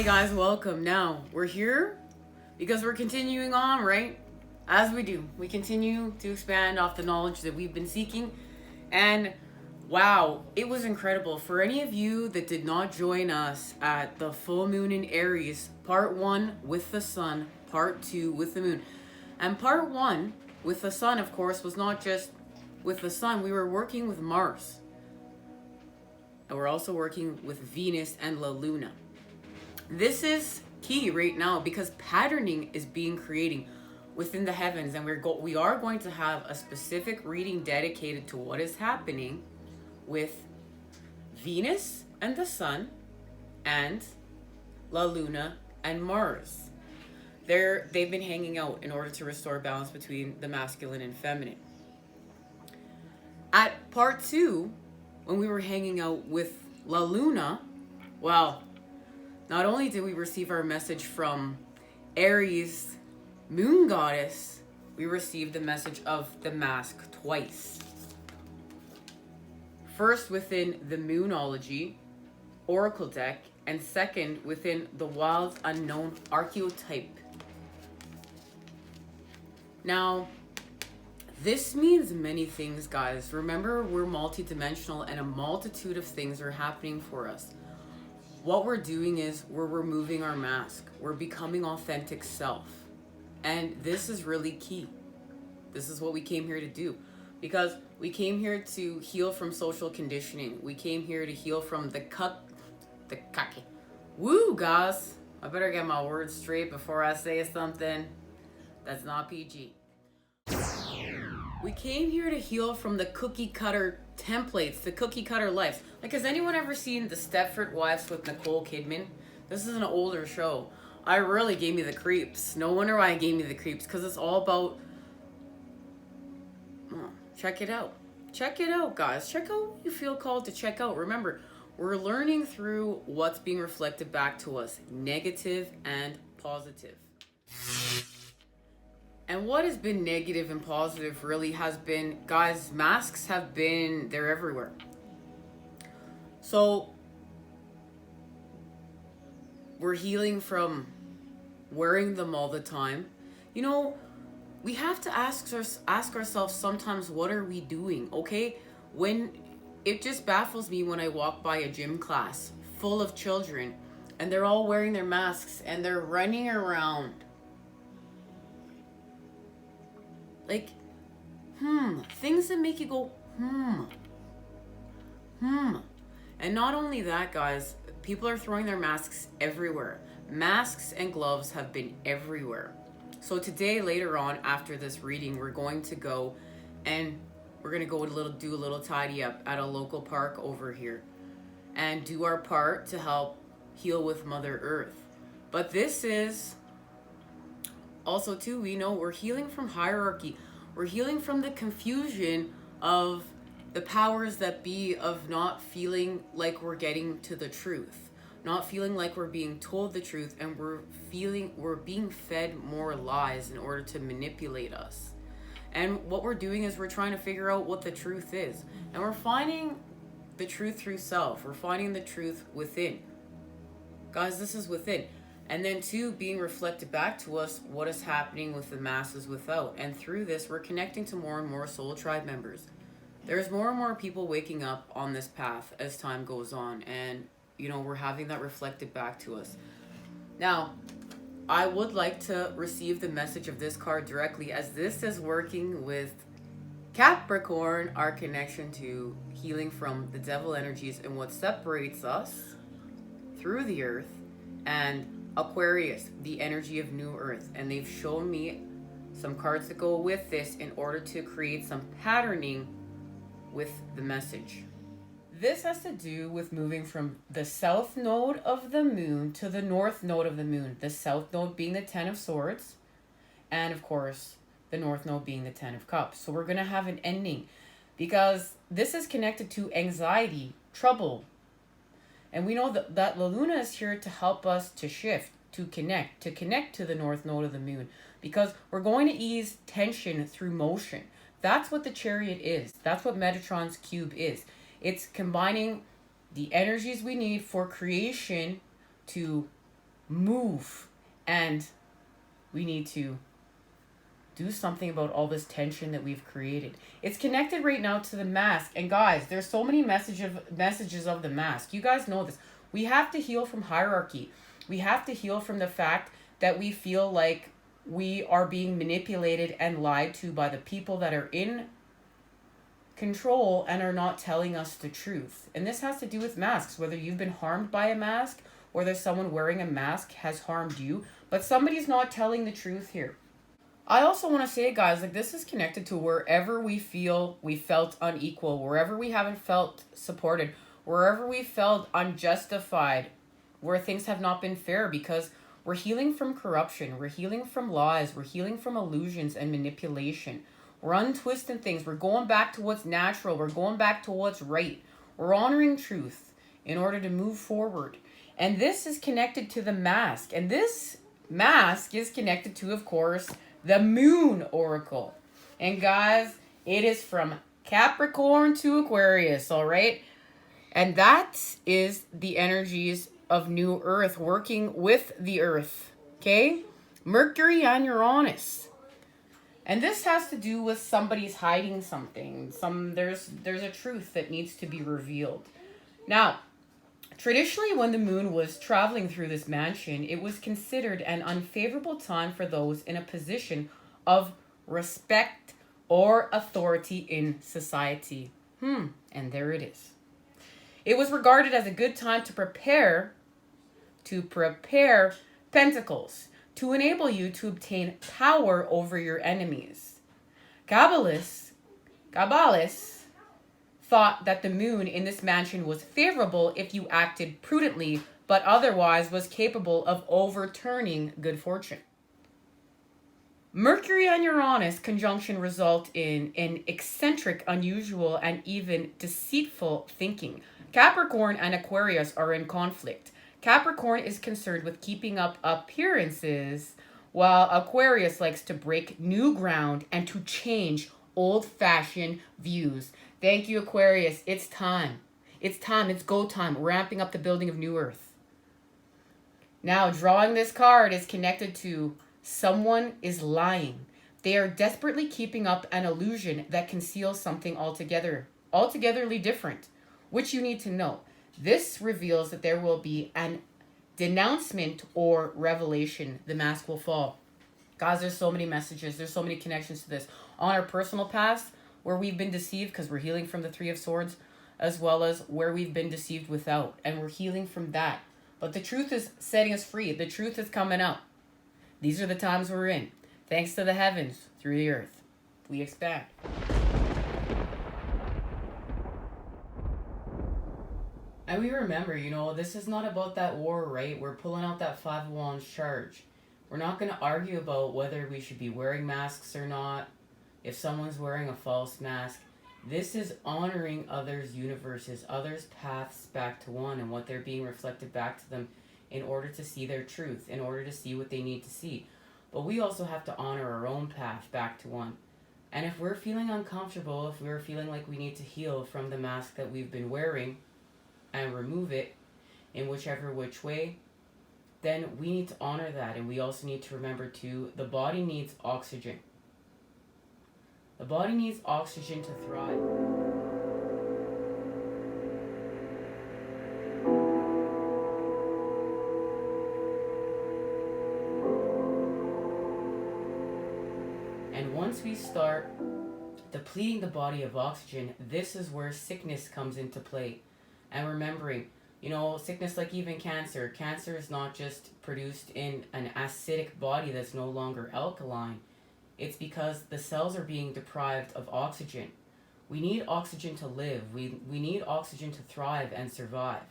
guys, welcome. Now, we're here because we're continuing on, right? As we do. We continue to expand off the knowledge that we've been seeking. And wow, it was incredible. For any of you that did not join us at the full moon in Aries, part 1 with the sun, part 2 with the moon. And part 1 with the sun, of course, was not just with the sun. We were working with Mars. And we're also working with Venus and La Luna. This is key right now because patterning is being created within the heavens, and we are going to have a specific reading dedicated to what is happening with Venus and the Sun and La Luna and Mars. They've been hanging out in order to restore balance between the masculine and feminine. At part 2, when we were hanging out with La Luna, well, not only did we receive our message from Aries moon goddess, we received the message of the mask twice. First within the Moonology Oracle deck, and second within the Wild Unknown Archetype. Now, this means many things, guys. Remember, we're multidimensional and a multitude of things are happening for us. What we're doing is we're removing our mask. We're becoming authentic self. And this is really key. This is what we came here to do. Because we came here to heal from social conditioning. We came here to heal from the kake. Woo, guys. I better get my words straight before I say something that's not PG. We came here to heal from the cookie cutter templates, the cookie cutter lives. Like, has anyone ever seen The Stepford Wives with Nicole Kidman? This is an older show. I really gave me the creeps. No wonder why it gave me the creeps, because it's all about... Oh, check it out. Check it out, guys. Check out what you feel called to check out. Remember, we're learning through what's being reflected back to us, negative and positive. And what has been negative and positive really has been, guys, masks have been, they're everywhere. So, we're healing from wearing them all the time. You know, we have to ask ourselves sometimes, what are we doing, okay? When it just baffles me when I walk by a gym class full of children and they're all wearing their masks and they're running around. Like, things that make you go, And not only that, guys, people are throwing their masks everywhere. Masks and gloves have been everywhere. So today, later on, after this reading, we're going to go and we're going to go do a little tidy up at a local park over here and do our part to help heal with Mother Earth. But this is... Also, too, we know we're healing from hierarchy. We're healing from the confusion of the powers that be, of not feeling like we're getting to the truth, not feeling like we're being told the truth, and we're being fed more lies in order to manipulate us. And what we're doing is we're trying to figure out what the truth is. And we're finding the truth through self. We're finding the truth within. Guys, this is within. And then, too, being reflected back to us what is happening with the masses without. And through this, we're connecting to more and more soul tribe members. There's more and more people waking up on this path as time goes on. And, you know, we're having that reflected back to us. Now, I would like to receive the message of this card directly, as this is working with Capricorn, our connection to healing from the devil energies and what separates us through the earth, and Aquarius, the energy of new earth. And they've shown me some cards that go with this in order to create some patterning with the message. This has to do with moving from the south node of the moon to the north node of the moon. The south node being the 10 of Swords, and of course, the north node being the 10 of Cups. So we're going to have an ending because this is connected to anxiety, trouble. And we know that La Luna is here to help us to shift, to connect to the north node of the moon, because we're going to ease tension through motion. That's what the Chariot is. That's what Metatron's cube is. It's combining the energies we need for creation to move, and we need to do something about all this tension that we've created. It's connected right now to the mask. And guys, there's so many messages of the mask. You guys know this. We have to heal from hierarchy. We have to heal from the fact that we feel like we are being manipulated and lied to by the people that are in control and are not telling us the truth. And this has to do with masks, whether you've been harmed by a mask or there's someone wearing a mask has harmed you, but somebody's not telling the truth here. I also want to say, guys, like this is connected to wherever we feel we felt unequal, wherever we haven't felt supported, wherever we felt unjustified, where things have not been fair, because we're healing from corruption, we're healing from lies, we're healing from illusions and manipulation. We're untwisting things. We're going back to what's natural. We're going back to what's right. We're honoring truth in order to move forward. And this is connected to the mask. And this mask is connected to, of course, the Moon Oracle. And guys, it is from Capricorn to Aquarius, all right? And that is the energies of New Earth working with the Earth, okay? Mercury and Uranus. And this has to do with somebody's hiding something. There's a truth that needs to be revealed. Now, traditionally, when the moon was traveling through this mansion, it was considered an unfavorable time for those in a position of respect or authority in society. And there it is. It was regarded as a good time to prepare pentacles, to enable you to obtain power over your enemies. Kabbalists thought that the moon in this mansion was favorable if you acted prudently, but otherwise was capable of overturning good fortune. Mercury and Uranus conjunction result in an eccentric, unusual, and even deceitful thinking. Capricorn and Aquarius are in conflict. Capricorn is concerned with keeping up appearances, while Aquarius likes to break new ground and to change old-fashioned views. Thank you, Aquarius. It's time. It's time. It's go time. Ramping up the building of New Earth. Now, drawing this card is connected to someone is lying. They are desperately keeping up an illusion that conceals something altogetherly different, which you need to know. This reveals that there will be an denouncement or revelation. The mask will fall. Guys, there's so many messages. There's so many connections to this. On our personal past, where we've been deceived because we're healing from the Three of Swords, as well as where we've been deceived without. And we're healing from that. But the truth is setting us free. The truth is coming out. These are the times we're in. Thanks to the heavens, through the earth, we expand. And we remember, this is not about that war, right? We're pulling out that Five of Wands charge. We're not going to argue about whether we should be wearing masks or not, if someone's wearing a false mask. This is honoring others' universes, others' paths back to one, and what they're being reflected back to them in order to see their truth, in order to see what they need to see. But we also have to honor our own path back to one. And if we're feeling uncomfortable, if we're feeling like we need to heal from the mask that we've been wearing, and remove it in which way, then we need to honor that. And we also need to remember too, the body needs oxygen. The body needs oxygen to thrive. And once we start depleting the body of oxygen, this is where sickness comes into play. And remembering, sickness like even cancer. Cancer is not just produced in an acidic body that's no longer alkaline. It's because the cells are being deprived of oxygen. We need oxygen to live. We need oxygen to thrive and survive.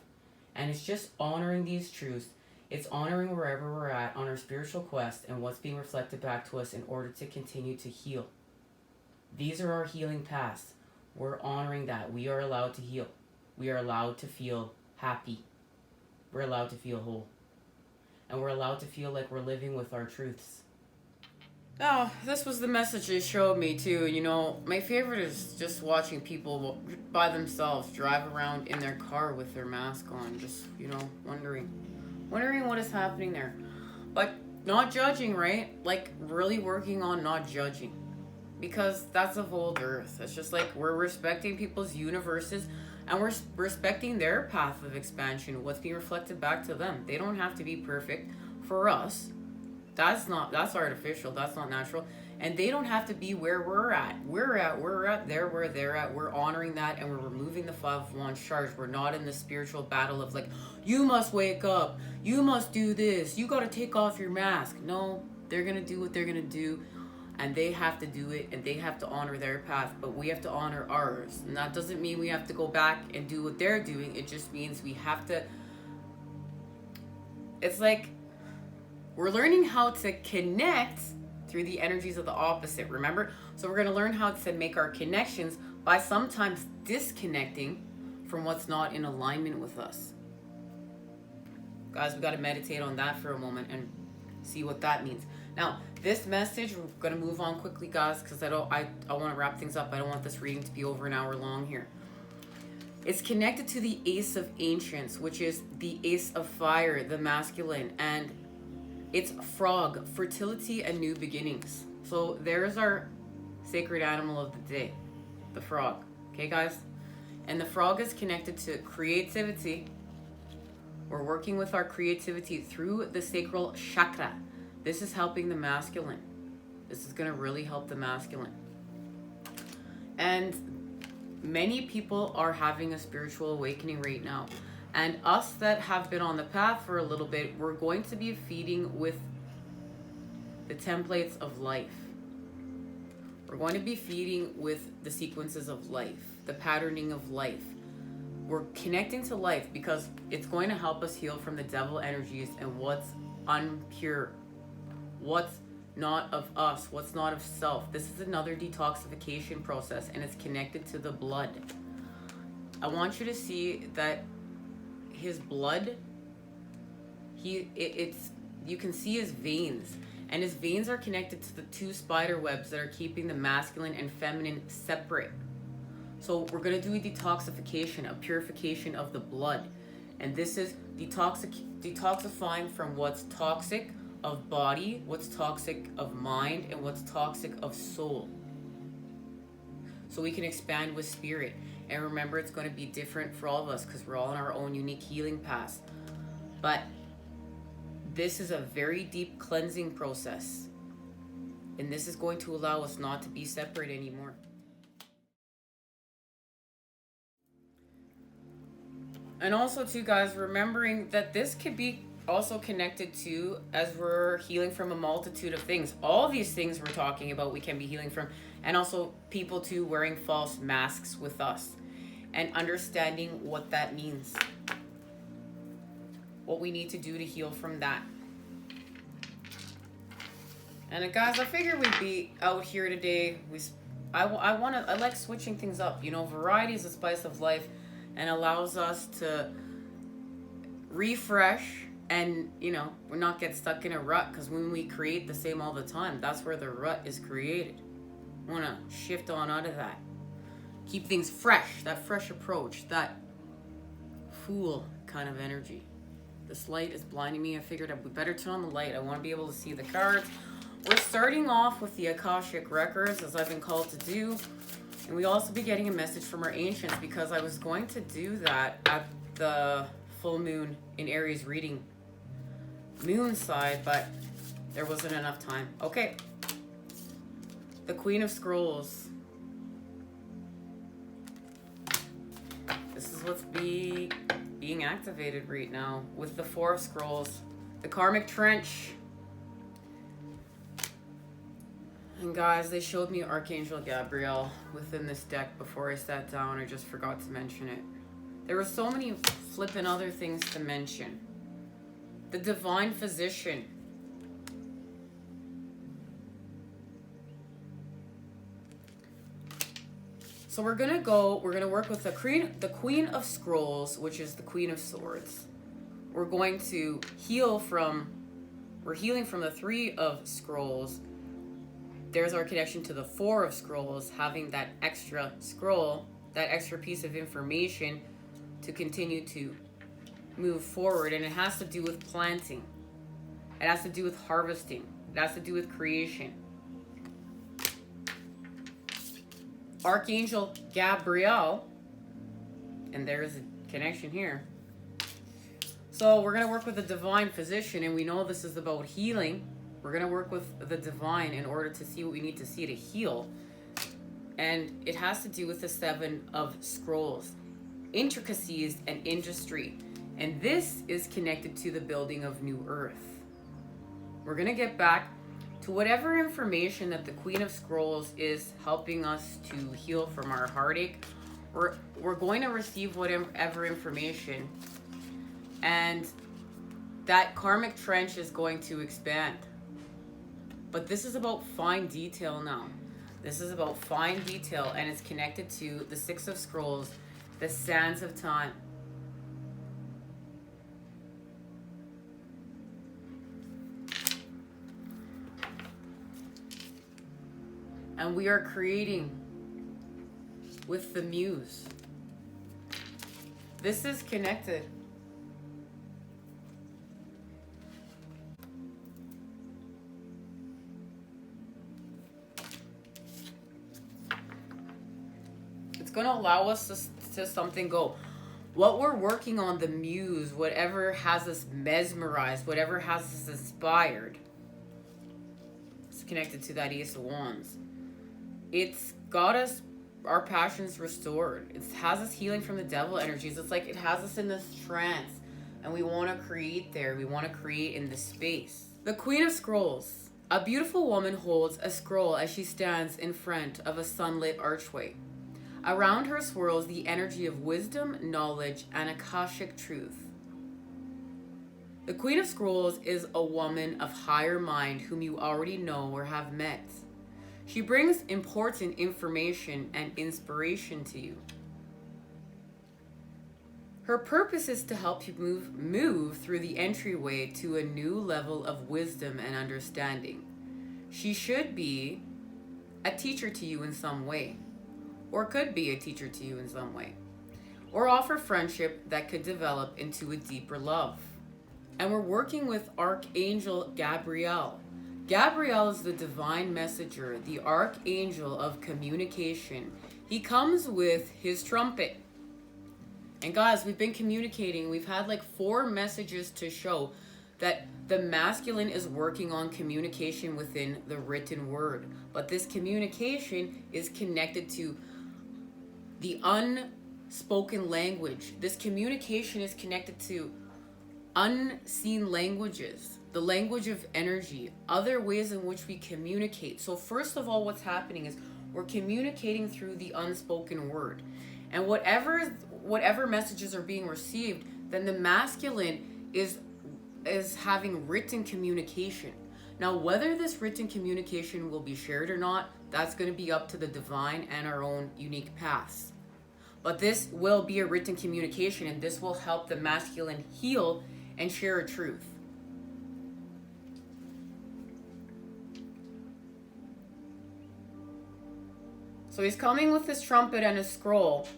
And it's just honoring these truths. It's honoring wherever we're at on our spiritual quest and what's being reflected back to us in order to continue to heal. These are our healing paths. We're honoring that. We are allowed to heal. We are allowed to feel happy. We're allowed to feel whole. And we're allowed to feel like we're living with our truths. Oh, this was the message they showed me too. My favorite is just watching people by themselves drive around in their car with their mask on. Just, wondering wondering what is happening there. But not judging, right? Like really working on not judging. Because that's of old earth. It's just like we're respecting people's universes and we're respecting their path of expansion, what's being reflected back to them. They don't have to be perfect for us. That's artificial, that's not natural. And they don't have to be where we're at. We're at there where they're at. We're honoring that and we're removing the 5 of Wands charge. We're not in the spiritual battle of like, you must wake up, you must do this, you gotta take off your mask. No, they're gonna do what they're gonna do. And they have to do it and they have to honor their path, but we have to honor ours. And that doesn't mean we have to go back and do what they're doing. It just means we have to, it's like we're learning how to connect through the energies of the opposite, remember? So we're going to learn how to make our connections by sometimes disconnecting from what's not in alignment with us. Guys, we got to meditate on that for a moment and see what that means. Now, this message, we're going to move on quickly, guys, because I want to wrap things up. I don't want this reading to be over an hour long here. It's connected to the Ace of Ancients, which is the Ace of Fire, the masculine, and it's frog, fertility and new beginnings. So there's our sacred animal of the day, the frog. Okay, guys? And the frog is connected to creativity. We're working with our creativity through the sacral chakra. This is helping the masculine. This is going to really help the masculine. And many people are having a spiritual awakening right now. And us that have been on the path for a little bit, we're going to be feeding with the templates of life. We're going to be feeding with the sequences of life, the patterning of life. We're connecting to life because it's going to help us heal from the devil energies and what's unpure, what's not of us, what's not of self. This is another detoxification process and it's connected to the blood. I want you to see that his blood, you can see his veins, and his veins are connected to the 2 spider webs that are keeping the masculine and feminine separate. So we're going to do a detoxification, a purification of the blood. And this is detoxifying from what's toxic of body, what's toxic of mind, and what's toxic of soul. So we can expand with spirit. And remember, it's going to be different for all of us because we're all on our own unique healing paths. But this is a very deep cleansing process. And this is going to allow us not to be separate anymore. And also too, guys, remembering that this could be also connected to, as we're healing from a multitude of things. All these things we're talking about, we can be healing from. And also people too wearing false masks with us. And understanding what that means. What we need to do to heal from that. And guys, I figured we'd be out here today. I like switching things up. You know, variety is the spice of life. And allows us to refresh and, you know, we're not get stuck in a rut, because when we create the same all the time, that's where the rut is created. I want to shift on out of that. Keep things fresh, that fresh approach, that fool kind of energy. This light is blinding me. I figured we better turn on the light. I want to be able to see the cards. We're starting off with the Akashic Records, as I've been called to do. And we also be getting a message from our ancients, because I was going to do that at the full moon in Aries reading moon side, but there wasn't enough time. Okay. The Queen of Scrolls. This is what's being activated right now with the 4 of Scrolls. The Karmic Trench. And guys, they showed me Archangel Gabriel within this deck before I sat down. I just forgot to mention it. There were so many flippin' other things to mention. The Divine Physician. So we're gonna work with the Queen of Scrolls, which is the Queen of Swords. We're going to we're healing from the 3 of Scrolls. There's our connection to the 4 of Scrolls, having that extra scroll, that extra piece of information to continue to move forward, and it has to do with planting. It has to do with harvesting. It has to do with creation. Archangel Gabriel, and there's a connection here. So we're going to work with the divine physician, and we know this is about healing. We're going to work with the divine in order to see what we need to see to heal. And it has to do with the 7 of scrolls, intricacies and industry. And this is connected to the building of new earth. We're going to get back to whatever information that the Queen of Scrolls is helping us to heal from our heartache. We're going to receive whatever information, and that karmic trench is going to expand. But this is about fine detail now. This is about fine detail, and it's connected to the 6 of Scrolls, the sands of time. And we are creating with the muse. This is connected. It's going to allow us to something go. What we're working on, the muse, whatever has us mesmerized, whatever has us inspired, it's connected to that Ace of Wands. It's got us, our passions restored. It has us healing from the devil energies. It's like it has us in this trance, and we want to create there. We want to create in this space. The Queen of Scrolls. A beautiful woman holds a scroll as she stands in front of a sunlit archway. Around her swirls the energy of wisdom, knowledge, and Akashic truth. The Queen of Scrolls is a woman of higher mind whom you already know or have met. She brings important information and inspiration to you. Her purpose is to help you move through the entryway to a new level of wisdom and understanding. She should be a teacher to you in some way, or could be a teacher to you in some way, or offer friendship that could develop into a deeper love. And we're working with Archangel Gabriel. Gabriel is the divine messenger, the archangel of communication. He comes with his trumpet. And guys, we've been communicating. We've had like 4 messages to show that the masculine is working on communication within the written word. But this communication is connected to the unspoken language. This communication is connected to unseen languages, the language of energy, other ways in which we communicate. So first of all, what's happening is we're communicating through the unspoken word. And whatever messages are being received, then the masculine is having written communication. Now, whether this written communication will be shared or not, that's going to be up to the divine and our own unique paths. But this will be a written communication, and this will help the masculine heal and share a truth. So he's coming with his trumpet and his scroll,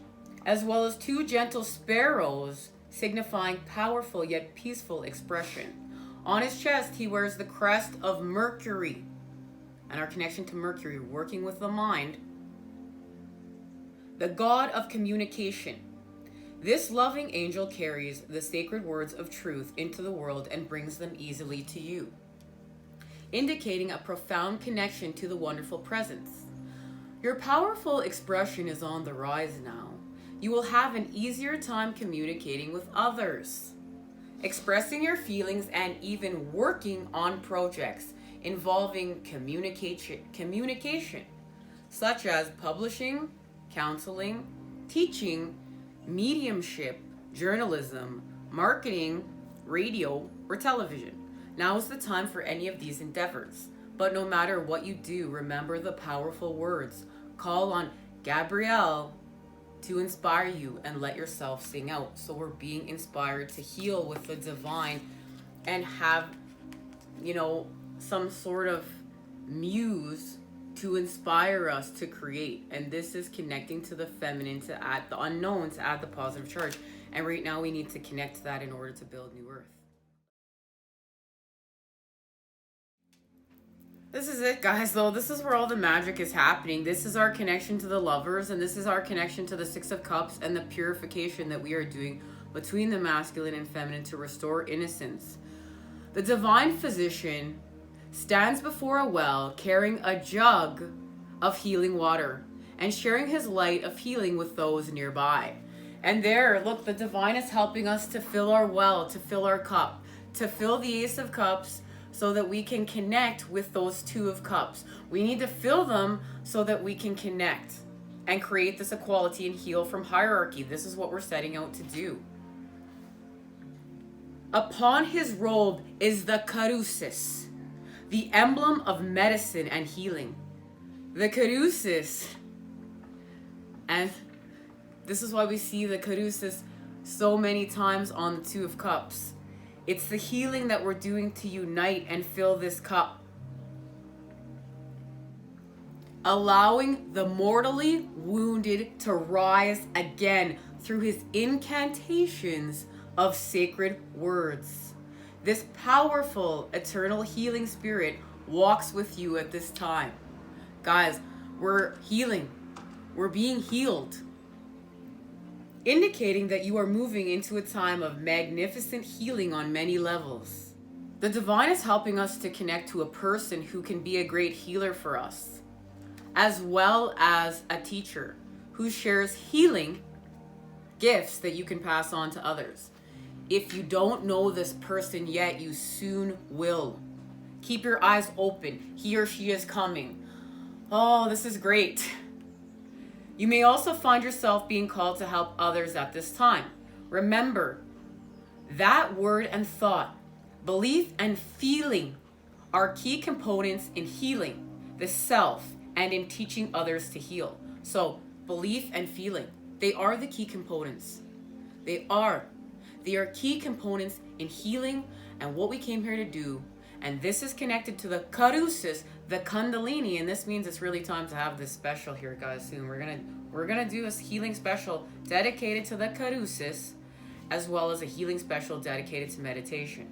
as well as 2 gentle sparrows signifying powerful yet peaceful expression. On his chest, he wears the crest of Mercury, and our connection to Mercury, working with the mind, the god of communication. This loving angel carries the sacred words of truth into the world and brings them easily to you, indicating a profound connection to the wonderful presence. Your powerful expression is on the rise now. You will have an easier time communicating with others, expressing your feelings, and even working on projects involving communication, such as publishing, counseling, teaching, mediumship, journalism, marketing, radio, or television. Now is the time for any of these endeavors. But no matter what you do, remember the powerful words. Call on Gabriel to inspire you and let yourself sing out. So we're being inspired to heal with the divine and have, some sort of muse to inspire us to create. And this is connecting to the feminine, to add the unknown, to add the positive charge. And right now we need to connect to that in order to build new earth. This is it, guys, though. This is where all the magic is happening. This is our connection to the lovers, and this is our connection to the Six of Cups and the purification that we are doing between the masculine and feminine to restore innocence. The divine physician stands before a well carrying a jug of healing water and sharing his light of healing with those nearby. And there, look, the divine is helping us to fill our well, to fill our cup, to fill the Ace of Cups, so that we can connect with those Two of Cups. We need to fill them so that we can connect and create this equality and heal from hierarchy. This is what we're setting out to do. Upon his robe is the caduceus, the emblem of medicine and healing. The caduceus. And this is why we see the caduceus so many times on the Two of Cups. It's the healing that we're doing to unite and fill this cup. Allowing the mortally wounded to rise again through his incantations of sacred words. This powerful, eternal healing spirit walks with you at this time. Guys, we're healing. We're being healed. Indicating that you are moving into a time of magnificent healing on many levels. The divine is helping us to connect to a person who can be a great healer for us, as well as a teacher who shares healing gifts that you can pass on to others. If you don't know this person yet, you soon will. Keep your eyes open. He or she is coming. Oh, this is great. You may also find yourself being called to help others at this time. Remember, that word and thought, belief and feeling are key components in healing the self and in teaching others to heal. So, belief and feeling, they are the key components. They are key components in healing and what we came here to do. And this is connected to the caduceus, the kundalini, and this means it's really time to have this special here, guys, soon. We're gonna do a healing special dedicated to the caduceus, as well as a healing special dedicated to meditation.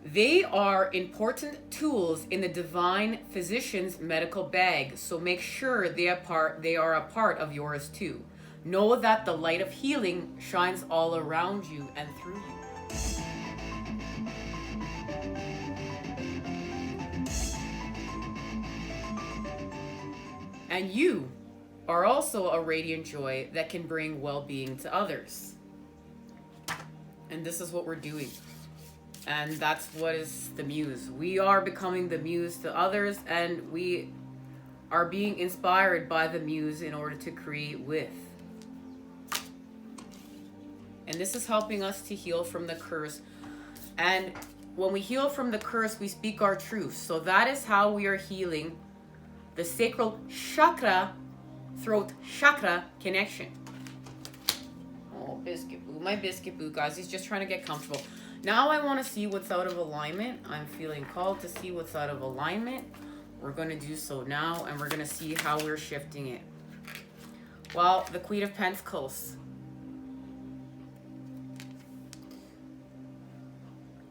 They are important tools in the divine physician's medical bag, so make sure they are a part of yours too. Know that the light of healing shines all around you and through you. And you are also a radiant joy that can bring well-being to others. And this is what we're doing. And that's what is the muse. We are becoming the muse to others, and we are being inspired by the muse in order to create with. And this is helping us to heal from the curse. And when we heal from the curse, we speak our truth. So that is how we are healing the sacral chakra, throat chakra connection. Oh, Biscuit Boo, my Biscuit Boo, guys. He's just trying to get comfortable. Now I want to see what's out of alignment. I'm feeling called to see what's out of alignment. We're going to do so now, and we're going to see how we're shifting it. Well, the Queen of Pentacles.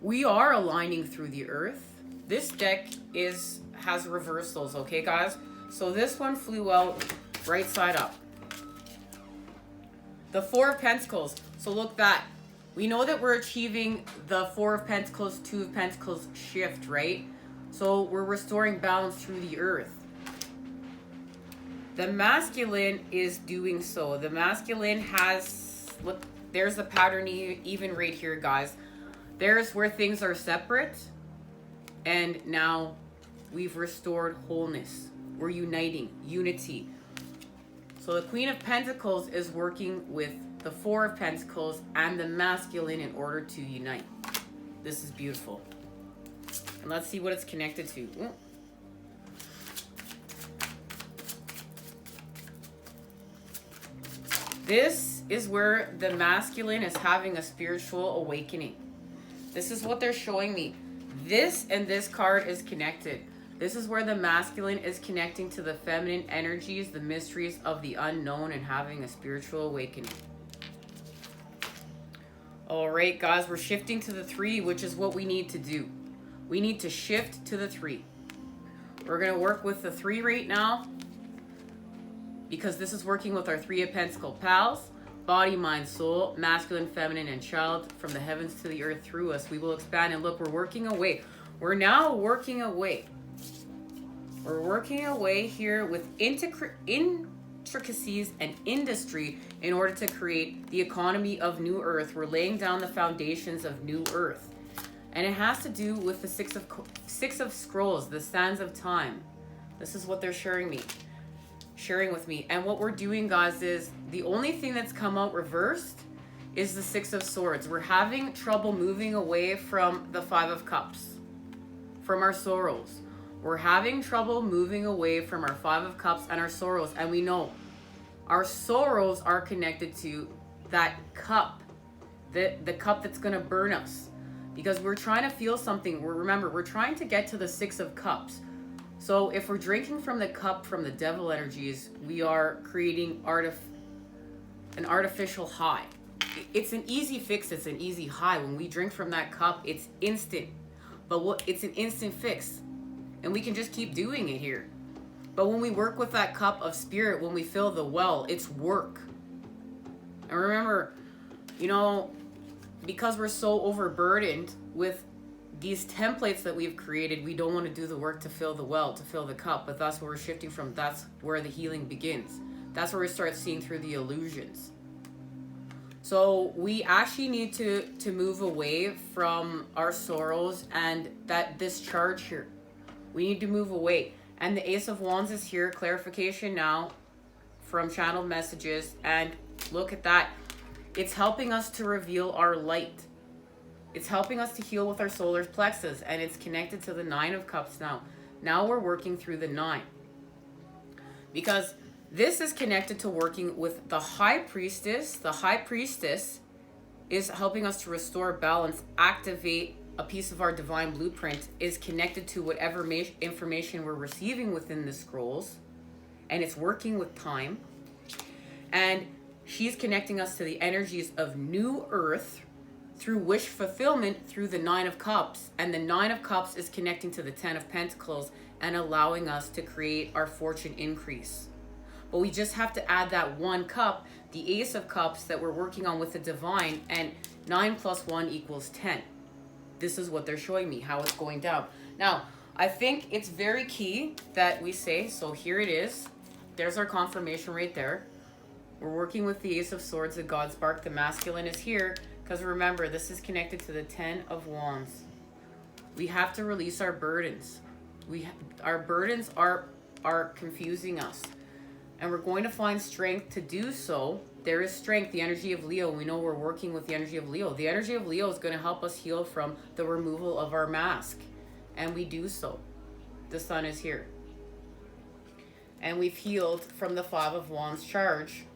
We are aligning through the earth. This deck has reversals, okay, guys? So this one flew out right side up. The Four of Pentacles. So look that. We know that we're achieving the Four of Pentacles, Two of Pentacles shift, right? So we're restoring balance through the earth. The masculine is doing so. The masculine has, look, there's the pattern even right here, guys. There's where things are separate. And now we've restored wholeness. We're uniting, unity. So the Queen of Pentacles is working with the Four of Pentacles and the masculine in order to unite. This is beautiful. And let's see what it's connected to. Ooh. This is where the masculine is having a spiritual awakening. This is what they're showing me. This and this card is connected. This is where the masculine is connecting to the feminine energies, the mysteries of the unknown, and having a spiritual awakening. All right, guys, we're shifting to the 3, which is what we need to do. We need to shift to the 3. We're going to work with the 3 right now because this is working with our 3 of Pentacle pals. Body, mind, soul, masculine, feminine, and child, from the heavens to the earth through us. We will expand, and look, we're working away. We're now working away. We're working away here with intricacies and industry in order to create the economy of New Earth. We're laying down the foundations of New Earth. And it has to do with the six of scrolls, the sands of time. This is what they're sharing with me. And what we're doing, guys, is the only thing that's come out reversed is the 6 of swords. We're having trouble moving away from the 5 of cups, from our sorrows. We're having trouble moving away from our 5 of cups and our sorrows. And we know our sorrows are connected to that cup, the cup that's going to burn us. Because we're trying to feel something. Remember, we're trying to get to the 6 of cups. So if we're drinking from the cup, from the devil energies, we are creating an artificial high. It's an easy fix. It's an easy high. When we drink from that cup, it's instant. But it's an instant fix. And we can just keep doing it here. But when we work with that cup of spirit, when we fill the well, it's work. And remember, because we're so overburdened with these templates that we've created, we don't want to do the work to fill the well, to fill the cup. But that's where we're shifting from. That's where the healing begins. That's where we start seeing through the illusions. So we actually need to move away from our sorrows and this charge here. We need to move away. And the Ace of Wands is here. Clarification now from channeled messages. And look at that. It's helping us to reveal our light. It's helping us to heal with our solar plexus. And it's connected to the 9 of Cups now. Now we're working through the 9. Because this is connected to working with the High Priestess. The High Priestess is helping us to restore balance, activate a piece of our divine blueprint, is connected to whatever information we're receiving within the scrolls. And it's working with time. And she's connecting us to the energies of New Earth through wish fulfillment through the 9 of Cups. And the 9 of Cups is connecting to the 10 of Pentacles and allowing us to create our fortune increase. But we just have to add that 1 cup, the Ace of Cups that we're working on with the divine, and 9 plus 1 equals 10. This is what they're showing me, how it's going down. Now, I think it's very key that we say, so here it is. There's our confirmation right there. We're working with the Ace of Swords, the God Spark. The masculine is here because remember, this is connected to the 10 of Wands. We have to release our burdens. Our burdens are confusing us. And we're going to find strength to do so. There is strength, the energy of Leo. We know we're working with the energy of Leo. The energy of Leo is going to help us heal from the removal of our mask. And we do so. The sun is here. And we've healed from the 5 of Wands charge.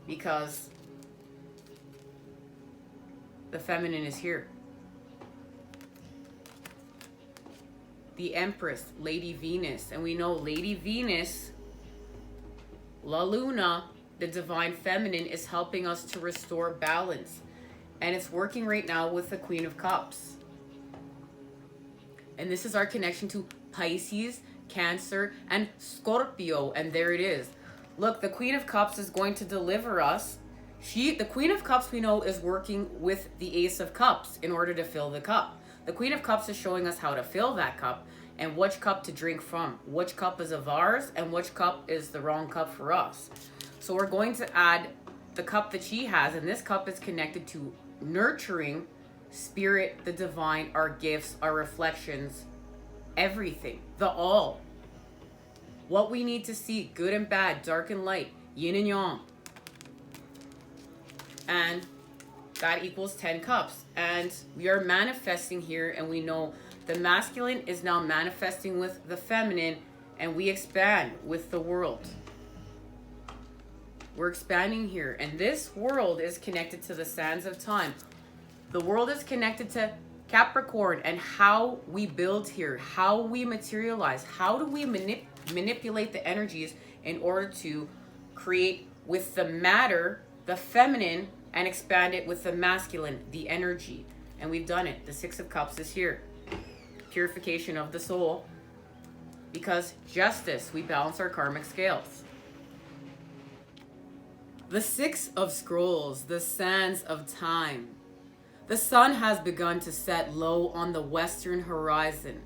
Because the feminine is here. The Empress, Lady Venus. And we know Lady Venus, La Luna, the divine feminine, is helping us to restore balance. And it's working right now with the Queen of Cups. And this is our connection to Pisces, Cancer, and Scorpio. And there it is. Look, the Queen of Cups is going to deliver us. The Queen of Cups, we know, is working with the Ace of Cups in order to fill the cup. The Queen of Cups is showing us how to fill that cup and which cup to drink from. Which cup is of ours and which cup is the wrong cup for us. So we're going to add the cup that she has, and this cup is connected to nurturing, spirit, the divine, our gifts, our reflections, everything, the all. What we need to see, good and bad, dark and light, yin and yang. And that equals 10 cups. And we are manifesting here, and we know the masculine is now manifesting with the feminine, and we expand with the world. We're expanding here, and this world is connected to the sands of time. The world is connected to Capricorn, and how we build here, how we materialize, how do we manipulate the energies in order to create with the matter, the feminine, and expand it with the masculine, the energy. And we've done it. The Six of Cups is here. Purification of the soul. Because justice, we balance our karmic scales. The Six of Scrolls, the sands of time. The sun has begun to set low on the western horizon,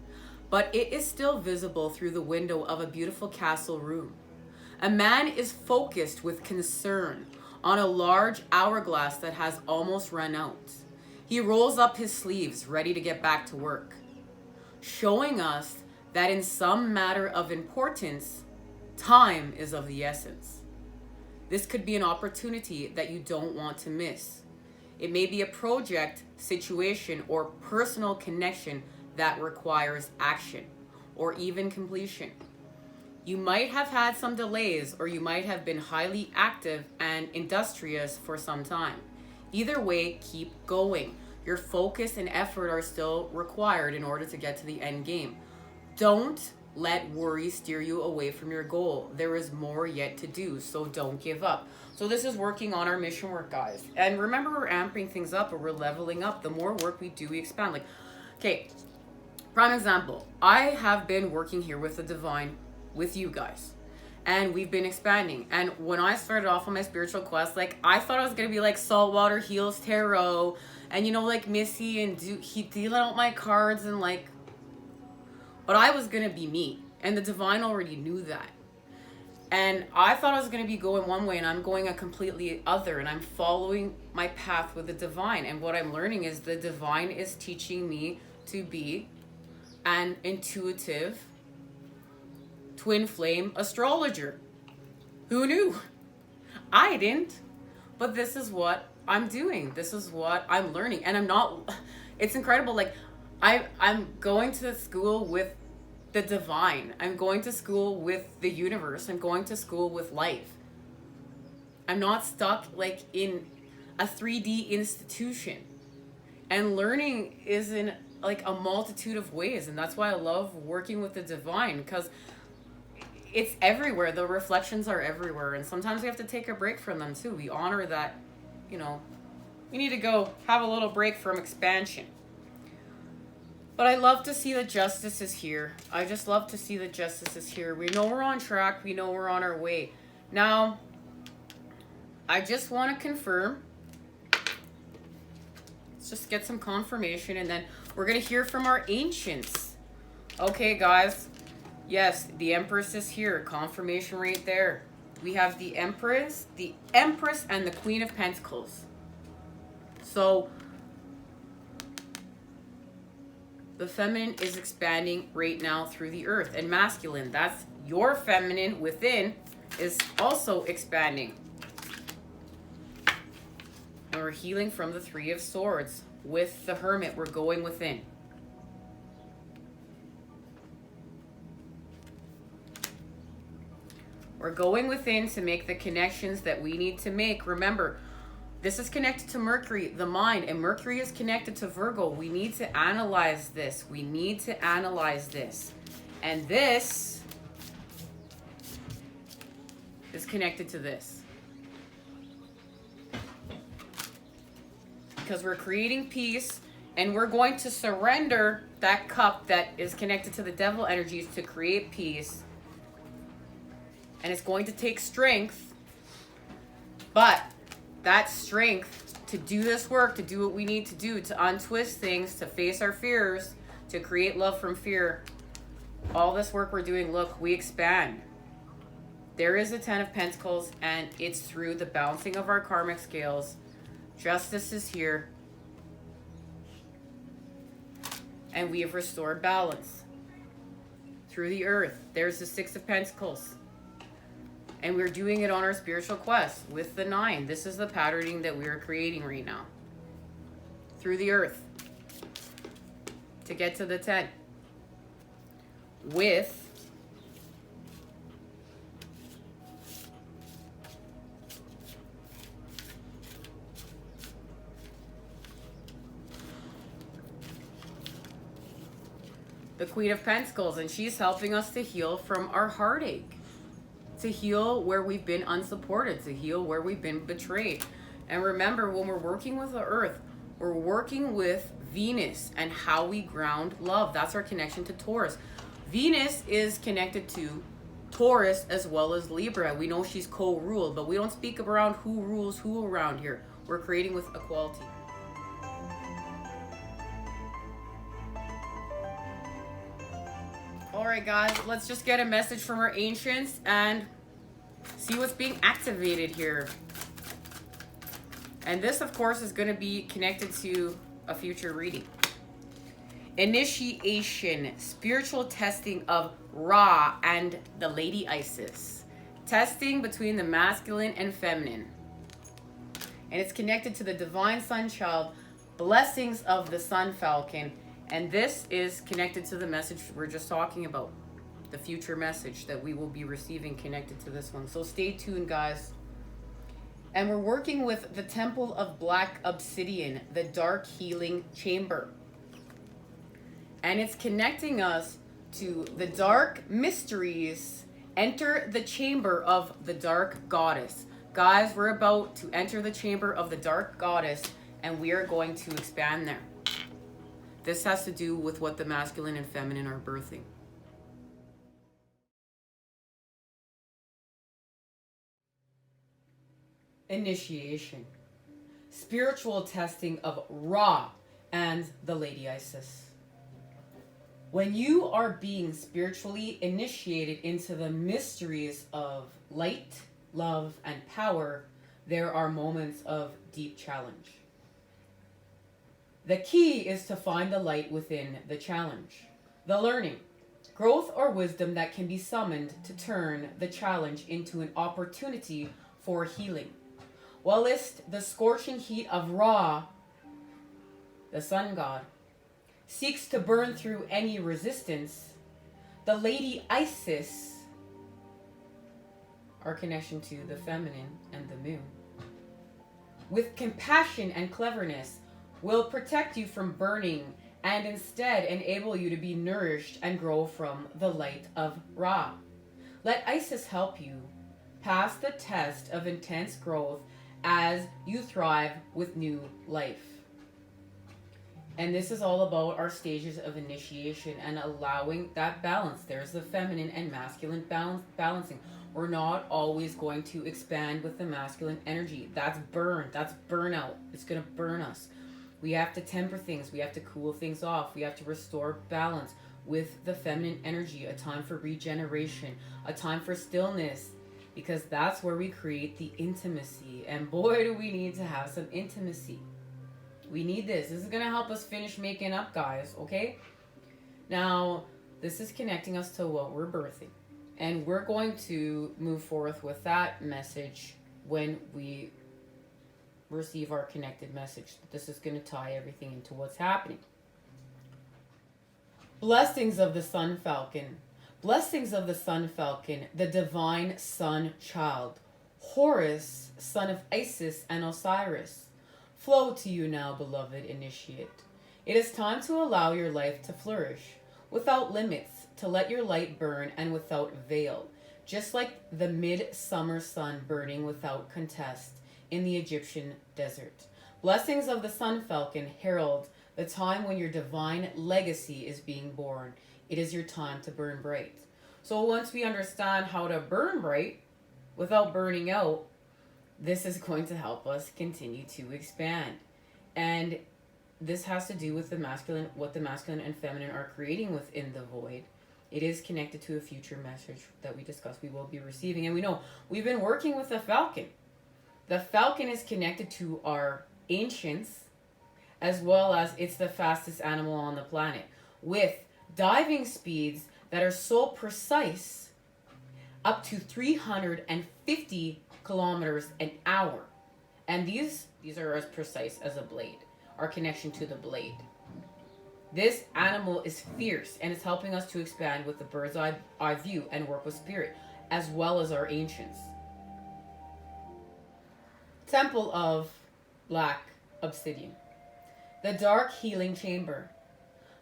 but it is still visible through the window of a beautiful castle room. A man is focused with concern on a large hourglass that has almost run out. He rolls up his sleeves, ready to get back to work, showing us that in some matter of importance, time is of the essence. This could be an opportunity that you don't want to miss. It may be a project, situation, or personal connection that requires action or even completion. You might have had some delays, or you might have been highly active and industrious for some time. Either way, keep going. Your focus and effort are still required in order to get to the end game. Don't let worry steer you away from your goal. There is more yet to do, so don't give up. So this is working on our mission work, guys. And remember, we're amping things up, or we're leveling up. The more work we do, we expand. Like, okay, prime example. I have been working here with the divine, with you guys, and we've been expanding. And when I started off on my spiritual quest, like, I thought I was gonna be like Saltwater Heals Tarot, and you know, like Missy, and he dealing out my cards, and like, but I was gonna be me, and the divine already knew that. And I thought I was gonna be going one way, and I'm going a completely other, and I'm following my path with the divine. And what I'm learning is the divine is teaching me to be an intuitive twin flame astrologer. Who knew? I didn't. But this is what I'm doing. This is what I'm learning. And I'm not, it's incredible. Like, I'm going to school with the divine. I'm going to school with the universe. I'm going to school with life. I'm not stuck like in a 3D institution. And learning is in like a multitude of ways. And that's why I love working with the divine, because it's everywhere. The reflections are everywhere. And sometimes we have to take a break from them too. We honor that, you know, we need to go have a little break from expansion. But I love to see that justice is here. I just love to see that justice is here. We know we're on track. We know we're on our way. Now, I just want to confirm. Let's just get some confirmation, and then we're going to hear from our ancients. Okay, guys. Yes, the Empress is here. Confirmation right there. We have the Empress, and the Queen of Pentacles. So the feminine is expanding right now through the earth. And masculine, that's your feminine within, is also expanding. And we're healing from the Three of Swords. With the Hermit, we're going within. We're going within to make the connections that we need to make. Remember, this is connected to Mercury, the mind, and Mercury is connected to Virgo. We need to analyze this. We need to analyze this. And this is connected to this. Because we're creating peace, and we're going to surrender that cup that is connected to the devil energies to create peace. And it's going to take strength, but that strength to do this work, to do what we need to do, to untwist things, to face our fears, to create love from fear, all this work we're doing, look, we expand. There is a 10 of Pentacles, and it's through the balancing of our karmic scales. Justice is here. And we have restored balance through the earth. There's the 6 of Pentacles. And we're doing it on our spiritual quest with the 9. This is the patterning that we are creating right now. Through the earth. To get to the 10. With the Queen of Pentacles, and she's helping us to heal from our heartache, to heal where we've been unsupported, to heal where we've been betrayed. And remember, when we're working with the earth, we're working with Venus and how we ground love. That's our connection to Taurus. Venus is connected to Taurus as well as Libra. We know she's co-ruled, but we don't speak around who rules who around here. We're creating with equality. All right, guys, let's just get a message from our ancients and see what's being activated here. And this, of course, is going to be connected to a future reading. Initiation, spiritual testing of Ra and the Lady Isis. Testing between the masculine and feminine. And it's connected to the divine sun child, blessings of the sun falcon. And this is connected to the message we're just talking about. The future message that we will be receiving connected to this one. So stay tuned, guys. And we're working with the Temple of Black Obsidian, the Dark Healing Chamber. And it's connecting us to the dark mysteries. Enter the chamber of the Dark Goddess. Guys, we're about to enter the chamber of the Dark Goddess, and we are going to expand there. This has to do with what the masculine and feminine are birthing. Initiation. Spiritual testing of Ra and the Lady Isis. When you are being spiritually initiated into the mysteries of light, love, and power, there are moments of deep challenge. The key is to find the light within the challenge, the learning, growth, or wisdom that can be summoned to turn the challenge into an opportunity for healing. Whilst the scorching heat of Ra, the sun god, seeks to burn through any resistance, the Lady Isis, our connection to the feminine and the moon, with compassion and cleverness, will protect you from burning and instead enable you to be nourished and grow from the light of Ra. Let Isis help you pass the test of intense growth as you thrive with new life. And this is all about our stages of initiation and allowing that balance. There's the feminine and masculine balancing. We're not always going to expand with the masculine energy. That's burn. That's burnout. It's going to burn us. We have to temper things. We have to cool things off. We have to restore balance with the feminine energy. A time for regeneration. A time for stillness. Because that's where we create the intimacy. And boy, do we need to have some intimacy. We need this. This is going to help us finish making up, guys. Okay? Now, this is connecting us to what we're birthing. And we're going to move forth with that message when we receive our connected message. This is going to tie everything into what's happening. Blessings of the Sun Falcon. Blessings of the Sun Falcon, the divine sun child. Horus, son of Isis and Osiris. Flow to you now, beloved initiate. It is time to allow your life to flourish, without limits, to let your light burn and without veil, just like the midsummer sun burning without contest in the Egyptian desert. Blessings of the Sun Falcon herald the time when your divine legacy is being born. It is your time to burn bright. So once we understand how to burn bright without burning out, this is going to help us continue to expand. And this has to do with the masculine, what the masculine and feminine are creating within the void. It is connected to a future message that we discussed we will be receiving. And we know we've been working with the falcon. The falcon is connected to our ancients, as well as it's the fastest animal on the planet, with diving speeds that are so precise, up to 350 kilometers an hour. And these are as precise as a blade, our connection to the blade. This animal is fierce, and it's helping us to expand with the bird's eye view and work with spirit, as well as our ancients. Temple of Black Obsidian. The Dark Healing Chamber.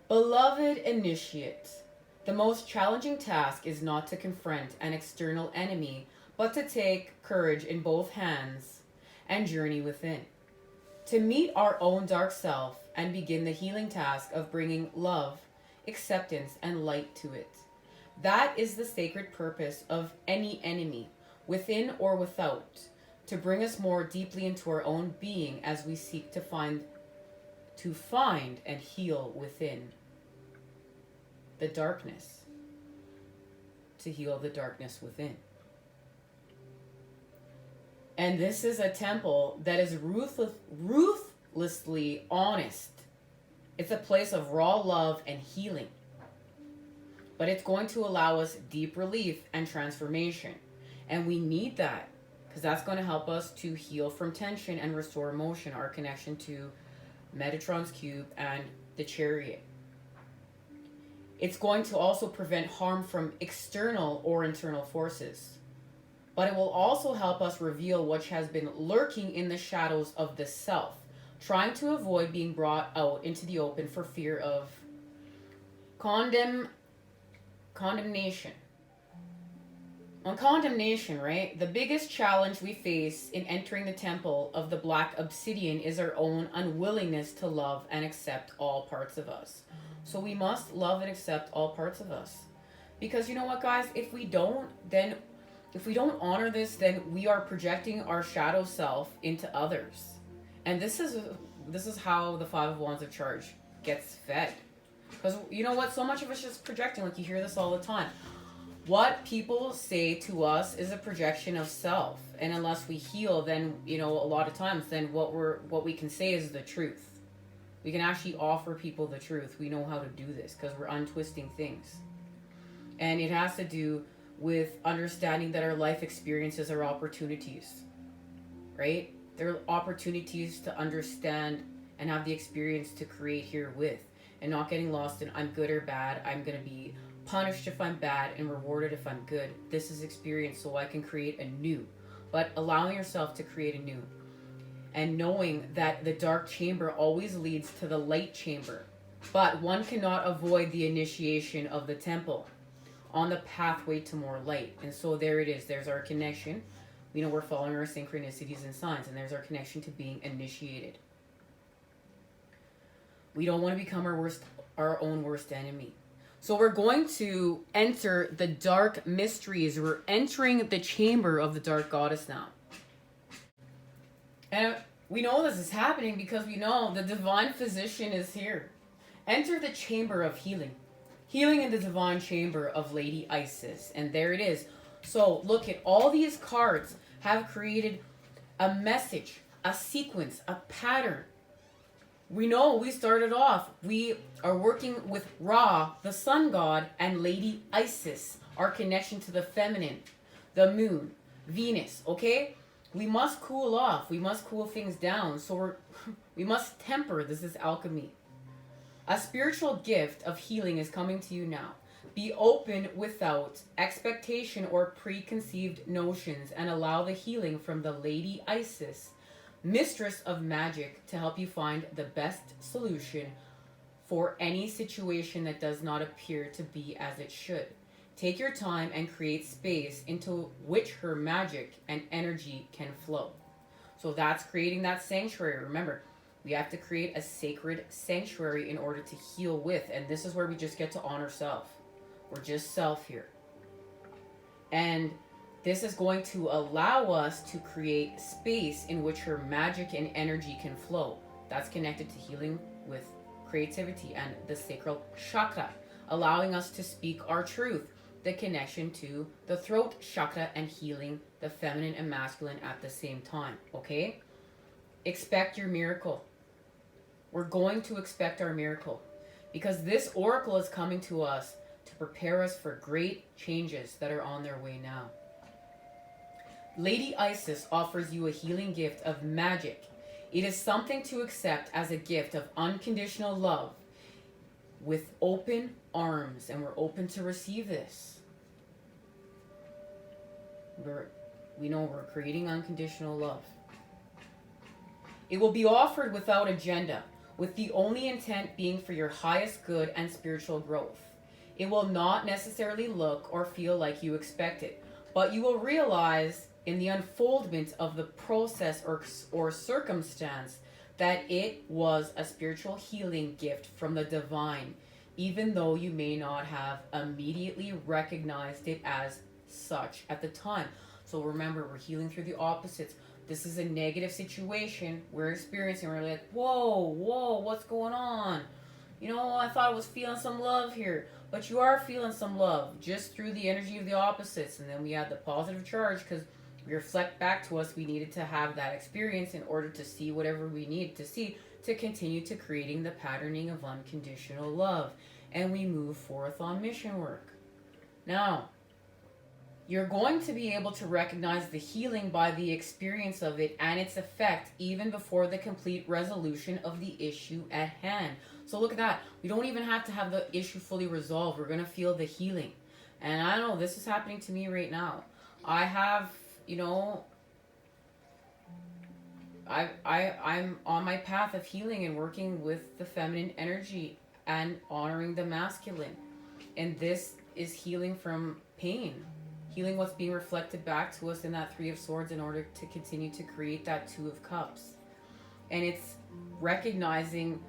Beloved initiate, the most challenging task is not to confront an external enemy, but to take courage in both hands and journey within. To meet our own dark self and begin the healing task of bringing love, acceptance, and light to it. That is the sacred purpose of any enemy, within or without, to bring us more deeply into our own being as we seek to find and heal within the darkness, to heal the darkness within. And this is a temple that is ruthlessly honest. It's a place of raw love and healing. But it's going to allow us deep relief and transformation. And we need that, because that's going to help us to heal from tension and restore motion, our connection to Metatron's cube and the chariot. It's going to also prevent harm from external or internal forces. But it will also help us reveal what has been lurking in the shadows of the self, trying to avoid being brought out into the open for fear of condemnation. On condemnation, right? The biggest challenge we face in entering the temple of the black obsidian is our own unwillingness to love and accept all parts of us. So we must love and accept all parts of us. Because you know what, guys? If we don't honor this, then we are projecting our shadow self into others. And this is how the Five of Wands of Charge gets fed. Because you know what? So much of it's just projecting. Like, you hear this all the time. What people say to us is a projection of self. And unless we heal, then, you know, a lot of times, then what we can say is the truth. We can actually offer people the truth. We know how to do this because we're untwisting things. And it has to do with understanding that our life experiences are opportunities, right? They're opportunities to understand and have the experience to create herewith, and not getting lost in I'm good or bad. I'm going to be punished if I'm bad and rewarded if I'm good. This is experience so I can create anew. But allowing yourself to create anew. And knowing that the dark chamber always leads to the light chamber. But one cannot avoid the initiation of the temple on the pathway to more light. And so there it is. There's our connection. We know we're following our synchronicities and signs. And there's our connection to being initiated. We don't want to become our own worst enemy. So we're going to enter the dark mysteries. We're entering the chamber of the dark goddess now. And we know this is happening because we know the divine physician is here. Enter the chamber of healing. Healing in the divine chamber of Lady Isis. And there it is. So look at all these cards have created a message, a sequence, a pattern. We know we started off. We are working with Ra, the sun god, and Lady Isis, our connection to the feminine, the moon, Venus, okay? We must cool off. We must cool things down. So we must temper. This is alchemy. A spiritual gift of healing is coming to you now. Be open without expectation or preconceived notions and allow the healing from the Lady Isis, Mistress of Magic, to help you find the best solution for any situation that does not appear to be as it should. Take your time and create space into which her magic and energy can flow. So that's creating that sanctuary. Remember, we have to create a sacred sanctuary in order to heal with. And this is where we just get to honor self. We're just self here. And this is going to allow us to create space in which her magic and energy can flow. That's connected to healing with creativity and the sacral chakra, allowing us to speak our truth. The connection to the throat chakra and healing the feminine and masculine at the same time, okay? Expect your miracle. We're going to expect our miracle because this oracle is coming to us to prepare us for great changes that are on their way now. Lady Isis offers you a healing gift of magic. It is something to accept as a gift of unconditional love with open arms, and we're open to receive this. We know we're creating unconditional love. It will be offered without agenda, with the only intent being for your highest good and spiritual growth. It will not necessarily look or feel like you expect it, but you will realize in the unfoldment of the process or circumstance that it was a spiritual healing gift from the divine, even though you may not have immediately recognized it as such at the time. So remember, we're healing through the opposites. This is a negative situation we're experiencing. We're like, whoa, what's going on? You know, I thought I was feeling some love here. But you are feeling some love just through the energy of the opposites. And then we add the positive charge because we reflect back to us. We needed to have that experience in order to see whatever we need to see to continue to creating the patterning of unconditional love. And we move forth on mission work. Now, you're going to be able to recognize the healing by the experience of it and its effect even before the complete resolution of the issue at hand. So look at that. We don't even have to have the issue fully resolved. We're going to feel the healing. And I know this is happening to me right now. I have, I'm on my path of healing and working with the feminine energy and honoring the masculine. And this is healing from pain. Healing what's being reflected back to us in that Three of Swords in order to continue to create that Two of Cups. And it's recognizing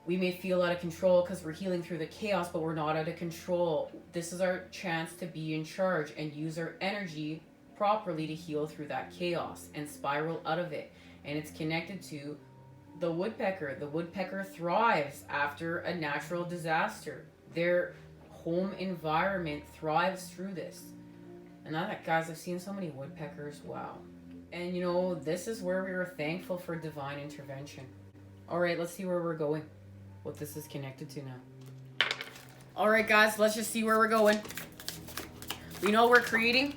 we may feel out of control because we're healing through the chaos, but we're not out of control. This is our chance to be in charge and use our energy properly to heal through that chaos and spiral out of it. And it's connected to the woodpecker. The woodpecker thrives after a natural disaster. Their home environment thrives through this. And guys, I've seen so many woodpeckers. Wow. And this is where we were thankful for divine intervention. All right, let's see where we're going. What this is connected to now. All right, guys, let's just see where we're going. We know we're creating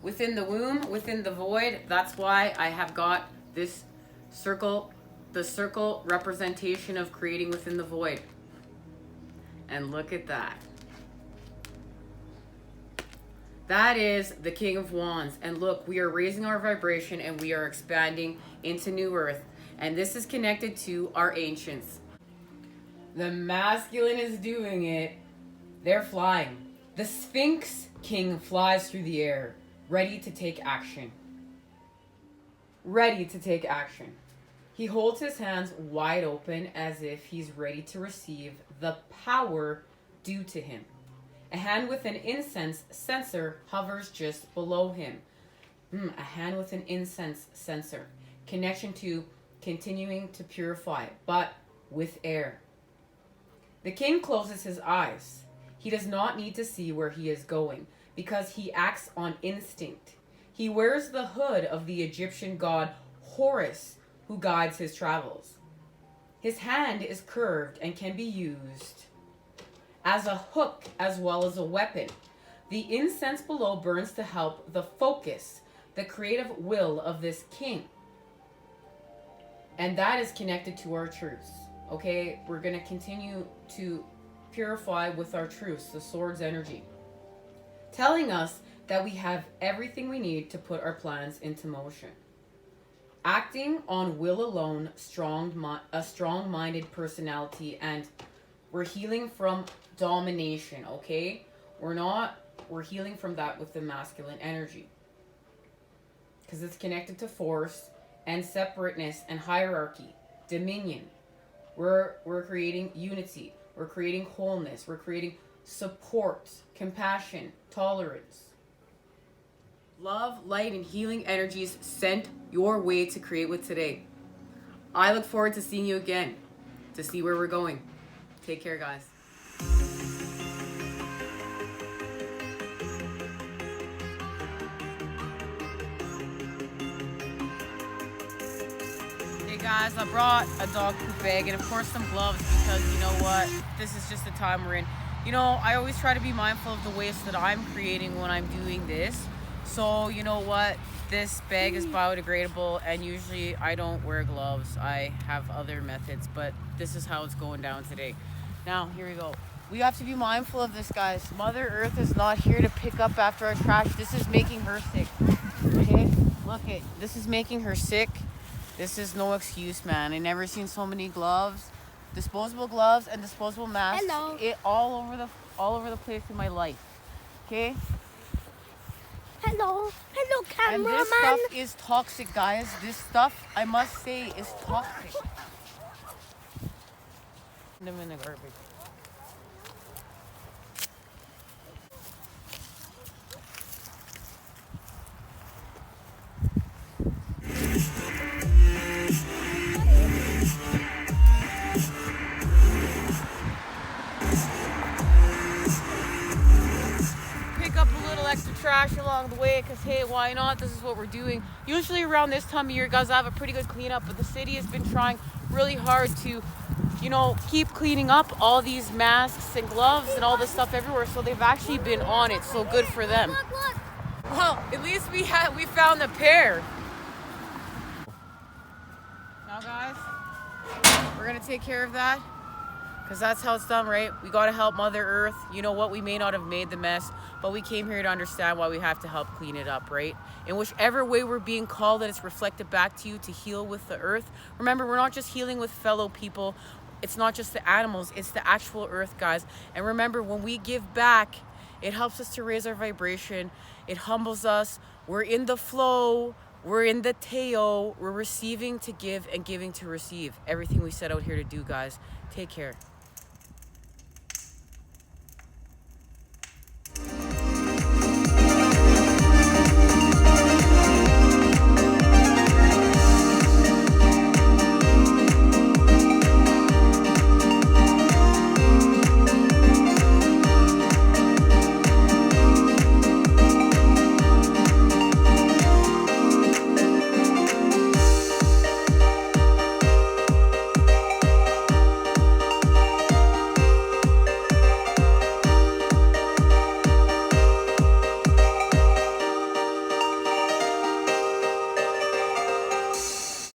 within the womb, within the void. That's why I have got this circle, the circle representation of creating within the void. And look at that. That is the King of Wands. And look, we are raising our vibration and we are expanding into New Earth. And this is connected to our ancients. The masculine is doing it. They're flying. The Sphinx King flies through the air, ready to take action. Ready to take action. He holds his hands wide open as if he's ready to receive the power due to him. A hand with an incense censer hovers just below him. A hand with an incense censer. Connection to continuing to purify, but with air. The king closes his eyes. He does not need to see where he is going because he acts on instinct. He wears the hood of the Egyptian god Horus, who guides his travels. His hand is curved and can be used as a hook as well as a weapon. The incense below burns to help the focus, the creative will of this king. And that is connected to our truths. Okay, we're going to continue to purify with our truths, the sword's energy, telling us that we have everything we need to put our plans into motion. Acting on will alone, a strong-minded personality, and we're healing from domination, okay? We're healing from that with the masculine energy. Because it's connected to force and separateness and hierarchy, dominion. We're creating unity. We're creating wholeness. We're creating support, compassion, tolerance. Love, light, and healing energies sent your way to create with today. I look forward to seeing you again, to see where we're going. Take care, guys. Guys, I brought a dog poop bag and of course some gloves because you know what, this is just the time we're in. I always try to be mindful of the waste that I'm creating when I'm doing this. So you know what, this bag is biodegradable and usually I don't wear gloves. I have other methods, but this is how it's going down today. Now, here we go. We have to be mindful of this, guys. Mother Earth is not here to pick up after our trash. This is making her sick. Okay? Look it. This is making her sick. This is no excuse, man. I never seen so many gloves, disposable gloves and disposable masks. Hello. All over the place in my life. Okay? Hello. Hello, And cameraman. this stuff is toxic, guys. This stuff, I must say, is toxic. Put them in the garbage. Pick up a little extra trash along the way, because hey, why not? This is what we're doing. Usually around this time of year, guys, I have a pretty good cleanup, but the city has been trying really hard to, you know, keep cleaning up all these masks and gloves and all this stuff everywhere, so they've actually been on it, so good for them. Look. Well, at least we found a pair. Now, guys, we're gonna take care of that, because that's how it's done, right? We gotta help Mother Earth. You know what? We may not have made the mess, but we came here to understand why we have to help clean it up, right? In whichever way we're being called, that it's reflected back to you to heal with the earth. Remember, we're not just healing with fellow people. It's not just the animals, it's the actual earth, guys. And remember, when we give back, it helps us to raise our vibration. It humbles us. We're in the flow. We're in the Teo. We're receiving to give and giving to receive. Everything we set out here to do, guys. Take care.